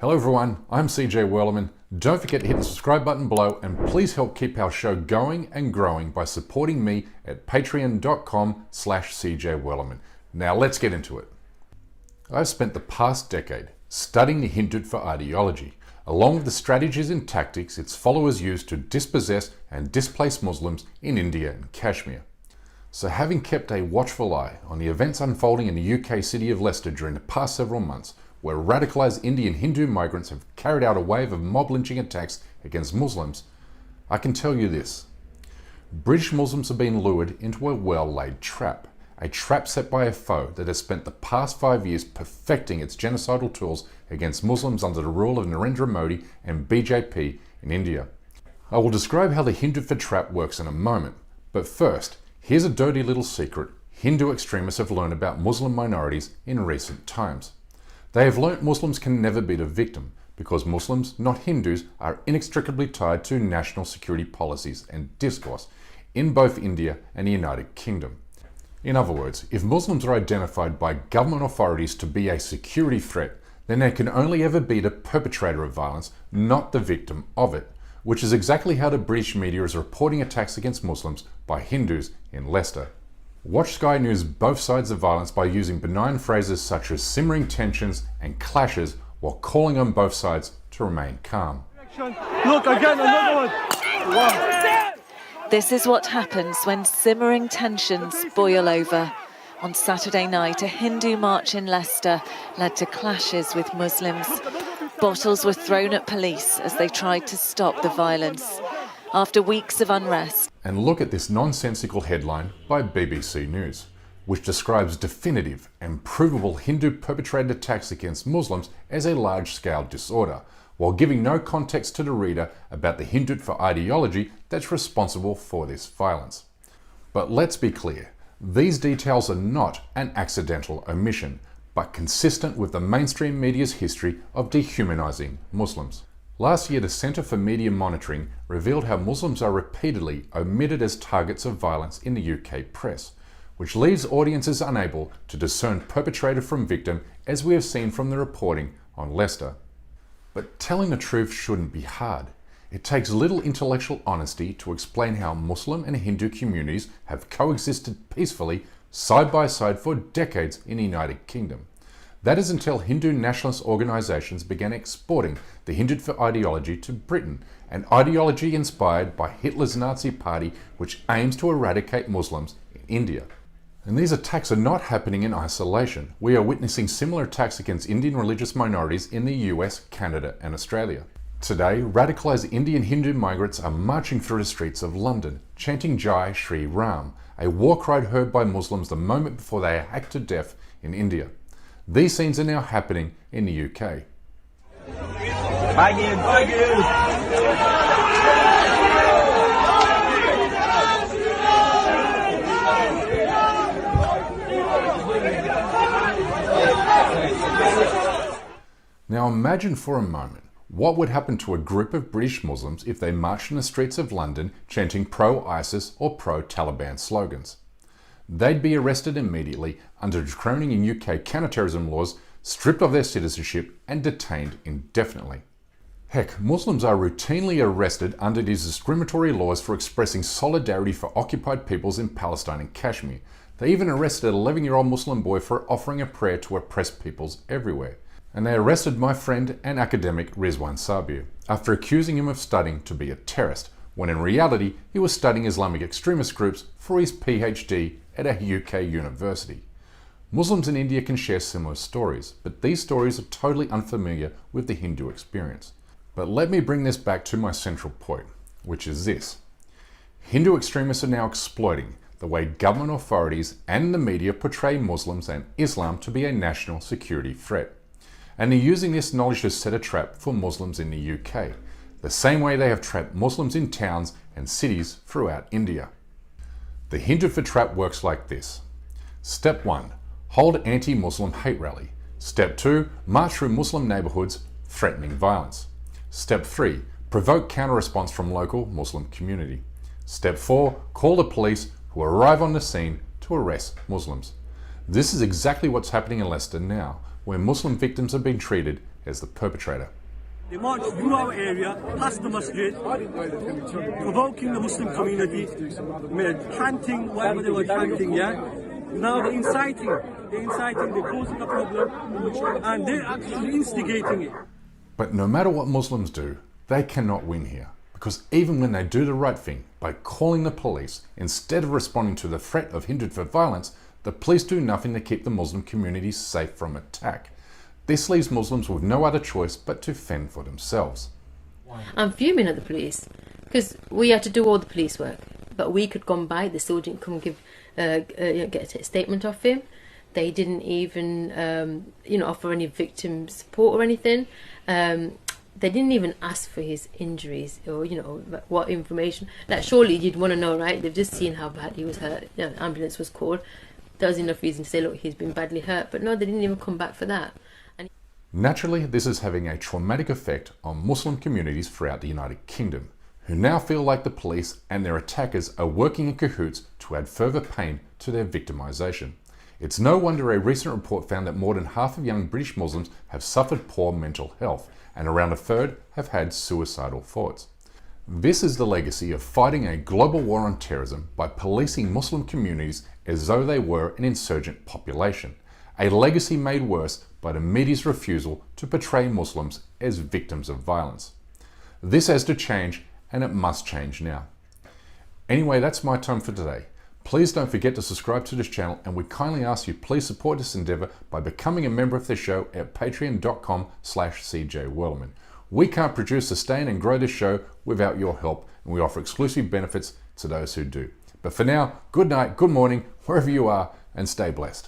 Hello everyone, I'm CJ Werleman. Don't forget to hit the subscribe button below and please help keep our show going and growing by supporting me at patreon.com/CJ Werleman. Now let's get into it. I've spent the past decade studying the Hindutva ideology, along with the strategies and tactics its followers use to dispossess and displace Muslims in India and Kashmir. So having kept a watchful eye on the events unfolding in the UK city of Leicester during the past several months, where radicalized Indian Hindu migrants have carried out a wave of mob lynching attacks against Muslims, I can tell you this. British Muslims have been lured into a well-laid trap, a trap set by a foe that has spent the past 5 years perfecting its genocidal tools against Muslims under the rule of Narendra Modi and BJP in India. I will describe how the Hindutva trap works in a moment, but first, here's a dirty little secret Hindu extremists have learned about Muslim minorities in recent times. They have learnt Muslims can never be the victim because Muslims, not Hindus, are inextricably tied to national security policies and discourse in both India and the United Kingdom. In other words, if Muslims are identified by government authorities to be a security threat, then they can only ever be the perpetrator of violence, not the victim of it, which is exactly how the British media is reporting attacks against Muslims by Hindus in Leicester. Watch Sky News both sides of violence by using benign phrases such as simmering tensions and clashes while calling on both sides to remain calm. Look, again, another one. Wow. This is what happens when simmering tensions boil over. On Saturday night, a Hindu march in Leicester led to clashes with Muslims. Bottles were thrown at police as they tried to stop the violence. After weeks of unrest. And look at this nonsensical headline by BBC News, which describes definitive and provable Hindu perpetrated attacks against Muslims as a large-scale disorder, while giving no context to the reader about the Hindutva ideology that's responsible for this violence. But let's be clear, these details are not an accidental omission, but consistent with the mainstream media's history of dehumanizing Muslims. Last year, the Centre for Media Monitoring revealed how Muslims are repeatedly omitted as targets of violence in the UK press, which leaves audiences unable to discern perpetrator from victim, as we have seen from the reporting on Leicester. But telling the truth shouldn't be hard. It takes little intellectual honesty to explain how Muslim and Hindu communities have coexisted peacefully side by side for decades in the United Kingdom. That is until Hindu nationalist organisations began exporting the Hindutva ideology to Britain, an ideology inspired by Hitler's Nazi Party which aims to eradicate Muslims in India. And these attacks are not happening in isolation. We are witnessing similar attacks against Indian religious minorities in the US, Canada and Australia. Today, radicalised Indian Hindu migrants are marching through the streets of London, chanting Jai Shri Ram, a war cry heard by Muslims the moment before they are hacked to death in India. These scenes are now happening in the UK. Now imagine for a moment what would happen to a group of British Muslims if they marched in the streets of London chanting pro-ISIS or pro-Taliban slogans. They'd be arrested immediately under draconian UK counterterrorism laws, stripped of their citizenship and detained indefinitely. Heck, Muslims are routinely arrested under these discriminatory laws for expressing solidarity for occupied peoples in Palestine and Kashmir. They even arrested an 11-year-old Muslim boy for offering a prayer to oppressed peoples everywhere. And they arrested my friend and academic Rizwan Sabir after accusing him of studying to be a terrorist, when in reality he was studying Islamic extremist groups for his PhD at a UK university. Muslims in India can share similar stories, but these stories are totally unfamiliar with the Hindu experience. But let me bring this back to my central point, which is this. Hindu extremists are now exploiting the way government authorities and the media portray Muslims and Islam to be a national security threat. And they're using this knowledge to set a trap for Muslims in the UK, the same way they have trapped Muslims in towns and cities throughout India. The Hindutva trap works like this. Step 1. Hold anti-Muslim hate rally. Step 2. March through Muslim neighbourhoods, threatening violence. Step 3. Provoke counter-response from local Muslim community. Step 4. Call the police who arrive on the scene to arrest Muslims. This is exactly what's happening in Leicester now, where Muslim victims have been treated Here's the perpetrator. They marched through our area, past the masjid, provoking the Muslim community, chanting whatever they were chanting, yeah? Now they're inciting, they're causing a problem, and they're actually instigating it. But no matter what Muslims do, they cannot win here. Because even when they do the right thing by calling the police, instead of responding to the threat of hindered for violence, the police do nothing to keep the Muslim community safe from attack. This leaves Muslims with no other choice but to fend for themselves. I'm fuming at the police because we had to do all the police work, but we could come by. They still didn't come and get a statement off him. They didn't even offer any victim support or anything. They didn't even ask for his injuries or what information. Like, surely you'd want to know, right? They've just seen how bad he was hurt. Ambulance was called. That was enough reason to say, look, he's been badly hurt. But no, they didn't even come back for that. Naturally, this is having a traumatic effect on Muslim communities throughout the United Kingdom, who now feel like the police and their attackers are working in cahoots to add further pain to their victimisation. It's no wonder a recent report found that more than half of young British Muslims have suffered poor mental health, and around a third have had suicidal thoughts. This is the legacy of fighting a global war on terrorism by policing Muslim communities as though they were an insurgent population, a legacy made worse by the media's refusal to portray Muslims as victims of violence. This has to change, and it must change now. Anyway, that's my time for today. Please don't forget to subscribe to this channel, and we kindly ask you please support this endeavour by becoming a member of the show at patreon.com/CJWorleman. We can't produce, sustain and grow this show without your help, and we offer exclusive benefits to those who do. But for now, good night, good morning, wherever you are, and stay blessed.